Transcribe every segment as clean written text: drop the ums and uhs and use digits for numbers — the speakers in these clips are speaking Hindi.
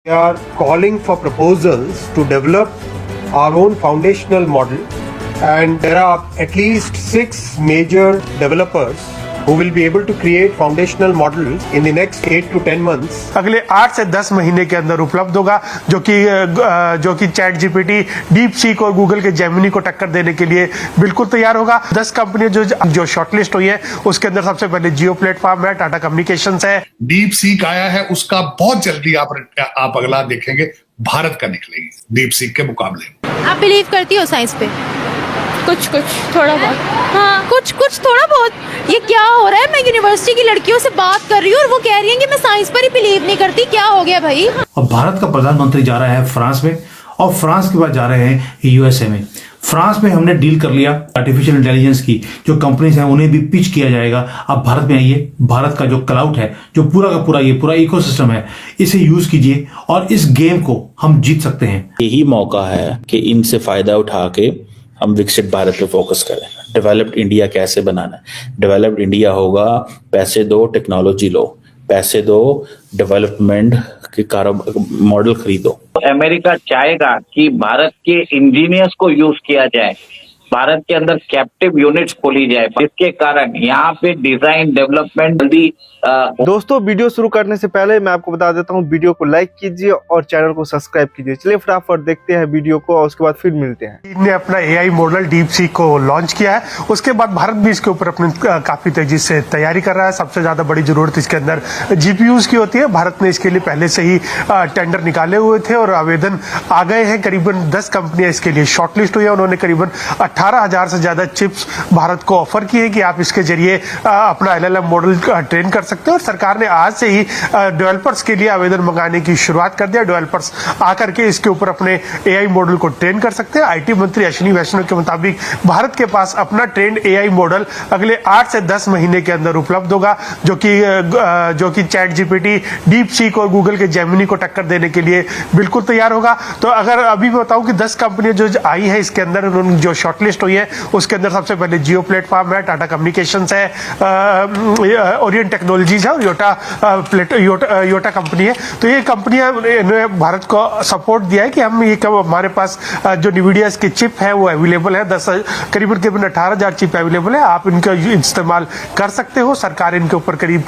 We are calling for proposals to develop our own foundational model, and there are at least 6 major developers who will be able to create foundational models in the next 8 to 10 months. अगले 8 से 10 महीने के अंदर उपलब्ध होगा, जो कि चैट जीपीटी, डीप सीक और गूगल के जेमिनी को टक्कर देने के लिए बिल्कुल तैयार होगा। 10 कंपनियां जो शॉर्टलिस्ट हुई है उसके अंदर सबसे पहले जियो प्लेटफॉर्म है, टाटा कम्युनिकेशंस है, डीप सीक आया है, उसका बहुत जल्दी आप अगला देखेंगे भारत का निकलेगी डीप सीक के मुकाबले। आप बिलीव करती हो साइंस पे? कुछ थोड़ा बहुत। हाँ, कुछ थोड़ा बहुत। ये क्या हो रहा है? मैं यूनिवर्सिटी की लड़कियों से बात कर रही हूँ और वो कह रही हैं कि मैं साइंस पर ही बिलीव नहीं करती। क्या हो गया भाई? अब भारत का प्रधानमंत्री जा रहा है फ्रांस में, और फ्रांस के बाद जा रहे हैं यूएसए में। फ्रांस में हमने डील कर लिया आर्टिफिशियल इंटेलिजेंस की जो कंपनीज हैं उन्हें भी पिच किया जाएगा। अब भारत में आइए, भारत का जो क्लाउड है, जो पूरा का पूरा ये पूरा इकोसिस्टम है, इसे यूज कीजिए और इस गेम को हम जीत सकते हैं। यही मौका है कि इनसे फायदा उठा के हम विकसित भारत पे फोकस करें। डेवलप्ड इंडिया कैसे बनाना है? डेवलप्ड इंडिया होगा पैसे दो, टेक्नोलॉजी लो, पैसे दो, डेवलपमेंट के मॉडल खरीदो। अमेरिका चाहेगा कि भारत के इंजीनियर्स को यूज किया जाए, भारत के अंदर कैप्टिव यूनिट्स खोली जाए, जिसके कारण यहाँ पे डिजाइन डेवलपमेंट जल्दी। दोस्तों, वीडियो शुरू करने से पहले मैं आपको बता देता हूँ, वीडियो को लाइक कीजिए और चैनल को सब्सक्राइब कीजिए। चलिए फटाफट देखते हैं वीडियो को और उसके बाद फिर मिलते हैं। चीन ने अपना एआई मॉडल डीप सीक को लॉन्च किया है, उसके बाद भारत भी इसके ऊपर अपनी काफी तेजी से तैयारी कर रहा है। सबसे ज्यादा बड़ी जरूरत इसके अंदर जीपीयूज की होती है। भारत ने इसके लिए पहले से ही टेंडर निकाले हुए थे और आवेदन आ गए हैं। करीबन 10 कंपनियां इसके लिए शॉर्टलिस्ट हुई है। उन्होंने करीबन 18,000 से ज्यादा चिप्स भारत को ऑफर किए हैं कि आप इसके जरिए अपना एलएलएम मॉडल ट्रेन कर सकते हो। और सरकार ने आज से ही डेवलपर्स के लिए आवेदन मंगाने की शुरुआत कर दिया। डेवलपर्स आकर के इसके ऊपर अपने एआई मॉडल को ट्रेन कर सकते हैं। आईटी मंत्री अश्विनी वैष्णव के मुताबिक भारत के पास अपना ट्रेंड एआई मॉडल अगले 8 से 10 महीने के अंदर उपलब्ध होगा, जो कि चैट जीपीटी, डीप सीक और गूगल के जेमिनी को टक्कर देने के लिए बिल्कुल तैयार होगा। तो अगर अभी मैं बताऊं कि 10 कंपनियां जो आई है इसके अंदर, उन्होंने जो शॉर्टलिस्ट हुई है उसके अंदर सबसे पहले जियो प्लेटफॉर्म है, टाटा कम्युनिकेशंस है, ओरिएंट टेक्नोलॉजीज है और योटा कंपनी है। तो ये कंपनियां ने भारत को सपोर्ट दिया है कि हम ये हमारे पास जो NVIDIA की चिप है वो अवेलेबल है। करीबन 18,000 चिप अवेलेबल है, आप इनका इस्तेमाल कर सकते हो। सरकार इनके ऊपर करीब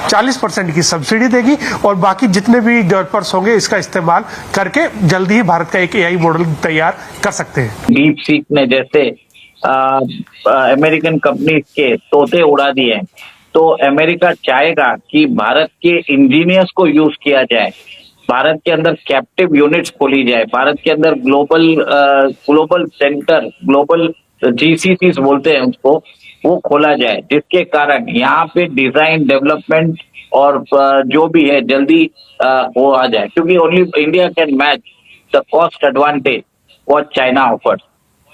40% की सब्सिडी देगी और बाकी जितने भी डेवलपर्स होंगे इसका इस्तेमाल करके जल्दी ही भारत का एक एआई मॉडल तैयार कर सकते हैं। डीप सीक ने जैसे अमेरिकन कंपनीज के तोते उड़ा दिए हैं, तो अमेरिका चाहेगा कि भारत के इंजीनियर्स को यूज किया जाए, भारत के अंदर कैप्टिव यूनिट्स खोली जाए, भारत के अंदर ग्लोबल सेंटर, ग्लोबल GCCs बोलते हैं उसको, वो खोला जाए, जिसके कारण यहाँ पे डिजाइन डेवलपमेंट और जो भी है जल्दी वो आ जाए। क्योंकि only India can match the cost advantage what China offers.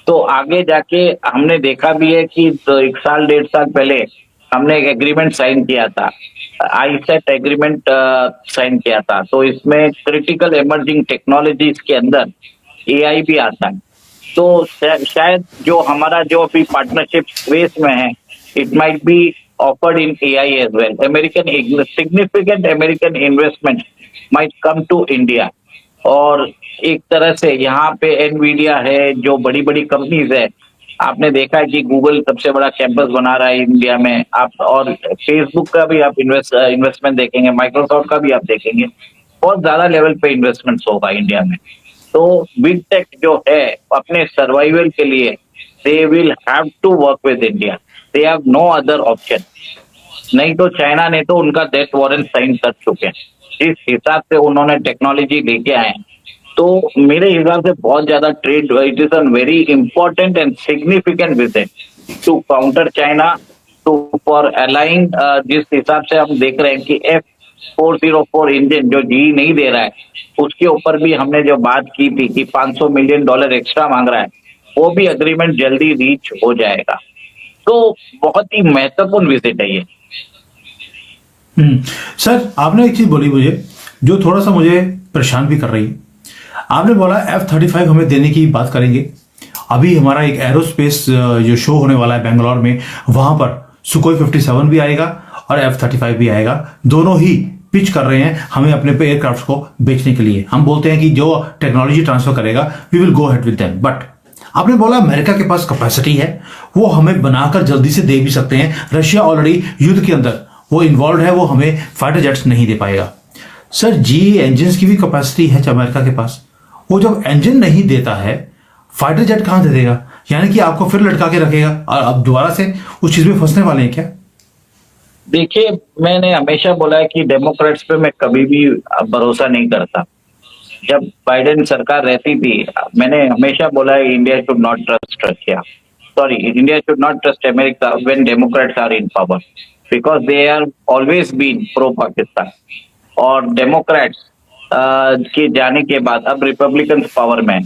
तो आगे जाके हमने देखा भी है कि 1 साल 1.5 साल पहले हमने एक एग्रीमेंट साइन किया था, आईसेट एग्रीमेंट साइन किया था। तो इसमें क्रिटिकल इमर्जिंग टेक्नोलॉजीज के अंदर एआई भी आता है। तो शायद जो हमारा जो अभी पार्टनरशिप स्पेस में है, it might be offered in AI as well. Significant American investment might come to India. और एक तरह से यहाँ पे NVIDIA है, जो बड़ी बड़ी कंपनीज है, आपने देखा है कि गूगल सबसे बड़ा कैंपस बना रहा है इंडिया में, आप और फेसबुक का भी आप इन्वेस्टमेंट देखेंगे, माइक्रोसॉफ्ट का भी आप देखेंगे, बहुत ज्यादा लेवल पे इन्वेस्टमेंट होगा इंडिया में। तो बिग टेक जो है अपने सर्वाइवल के लिए they will have to work with India, they have no other option. नहीं तो चाइना ने तो उनका डेथ वारंट साइन कर चुके हैं। जिस हिसाब से उन्होंने टेक्नोलॉजी लेके आए, तो मेरे हिसाब से बहुत ज्यादा trade, it is a very important and significant visit to counter China, to for align. जिस हिसाब से हम देख रहे हैं कि F404 इंजन जो GE नहीं दे रहा है, उसके ऊपर भी हमने जो बात की थी कि $500 मिलियन एक्स्ट्रा मांग रहा है, वो भी अग्रीमेंट जल्दी रीच हो जाएगा। तो बहुत ही महत्वपूर्ण विजिट है ये। सर, आपने एक चीज बोली मुझे जो थोड़ा सा मुझे परेशान भी कर रही है। आपने बोला F-35 हमें देने की बात करेंगे। अभी हमारा एक एरोस्पेस जो शो होने वाला है बेंगलोर में, वहां पर सुकोई 57 भी आएगा और F-35 भी आएगा। दोनों ही पिच कर रहे हैं हमें अपने पे एयरक्राफ्ट को बेचने के लिए। हम बोलते हैं कि जो टेक्नोलॉजी ट्रांसफर करेगा we will go head with them. But आपने बोला अमेरिका के पास कैपेसिटी है, वो हमें बनाकर जल्दी से दे भी सकते हैं। रशिया ऑलरेडी युद्ध के अंदर वो इन्वॉल्व है, वो हमें फाइटर जेट्स नहीं दे पाएगा। सर जी इंजन की भी कैपेसिटी है अमेरिका के पास, वो जब इंजन नहीं देता है फाइटर जेट कहां दे देगा? यानी कि आपको फिर लटका के रखेगा और अब दोबारा से उस चीज में फंसने वाले हैं क्या? देखिए, मैंने हमेशा बोला है कि डेमोक्रेट्स पे मैं कभी भी भरोसा नहीं करता। जब बाइडेन सरकार रहती थी मैंने हमेशा बोला है India should not trust Russia, sorry India should not trust America when Democrats are in power, because they are always been pro Pakistan. और डेमोक्रेट्स के जाने के बाद अब रिपब्लिकन पावर में,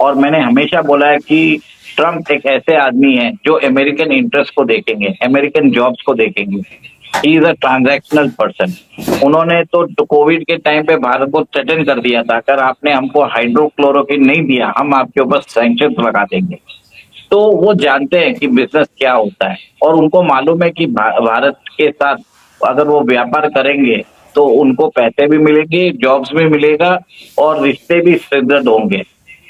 और मैंने हमेशा बोला है कि ट्रम्प एक ऐसे आदमी है जो अमेरिकन इंटरेस्ट को देखेंगे, अमेरिकन जॉब्स को देखेंगे। He is a transactional person. उन्होंने तो कोविड के टाइम पे भारत को थ्रेटन कर दिया था, अगर आपने हमको हाइड्रोक्लोरोक्विन नहीं दिया हम आपके ऊपर सैंक्शंस लगा देंगे। तो वो जानते हैं कि बिजनेस क्या होता है, और उनको मालूम है कि भारत के साथ अगर वो व्यापार करेंगे तो उनको पैसे भी मिलेंगे, जॉब्स भी मिलेगा और रिश्ते भी सुदृढ़ होंगे।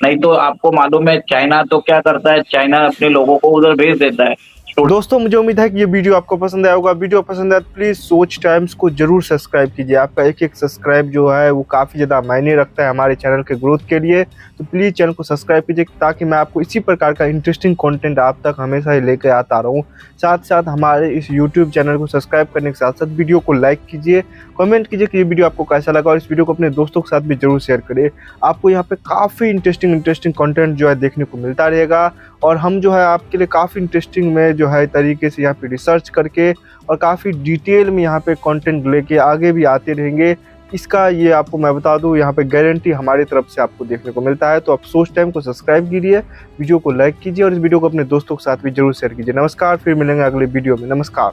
नहीं तो आपको मालूम है चाइना तो क्या करता है, चाइना अपने लोगों को उधर भेज देता है। दोस्तों मुझे उम्मीद है कि ये वीडियो आपको पसंद आया होगा। वीडियो पसंद आया तो प्लीज़ सोच टाइम्स को जरूर सब्सक्राइब कीजिए। आपका एक एक सब्सक्राइब जो है वो काफ़ी ज़्यादा मायने रखता है हमारे चैनल के ग्रोथ के लिए। तो प्लीज़ चैनल को सब्सक्राइब कीजिए ताकि मैं आपको इसी प्रकार का इंटरेस्टिंग कंटेंट आप तक हमेशा ही लेकर आता रहूँ। साथ साथ हमारे इस यूट्यूब चैनल को सब्सक्राइब करने के साथ साथ वीडियो को लाइक कीजिए, कमेंट कीजिए कि ये वीडियो आपको कैसा लगा, और इस वीडियो को अपने दोस्तों के साथ भी जरूर शेयर करिए। आपको यहाँ पे काफ़ी इंटरेस्टिंग कंटेंट जो है देखने को मिलता रहेगा, और हम जो है आपके लिए काफ़ी इंटरेस्टिंग में जो है तरीके से यहाँ पे रिसर्च करके और काफ़ी डिटेल में यहाँ पे कंटेंट लेके आगे भी आते रहेंगे। इसका ये आपको मैं बता दूं यहाँ पे गारंटी हमारी तरफ से आपको देखने को मिलता है। तो आप सोच टाइम को सब्सक्राइब कीजिए, वीडियो को लाइक कीजिए और इस वीडियो को अपने दोस्तों के साथ भी जरूर शेयर कीजिए। नमस्कार, फिर मिलेंगे अगले वीडियो में। नमस्कार।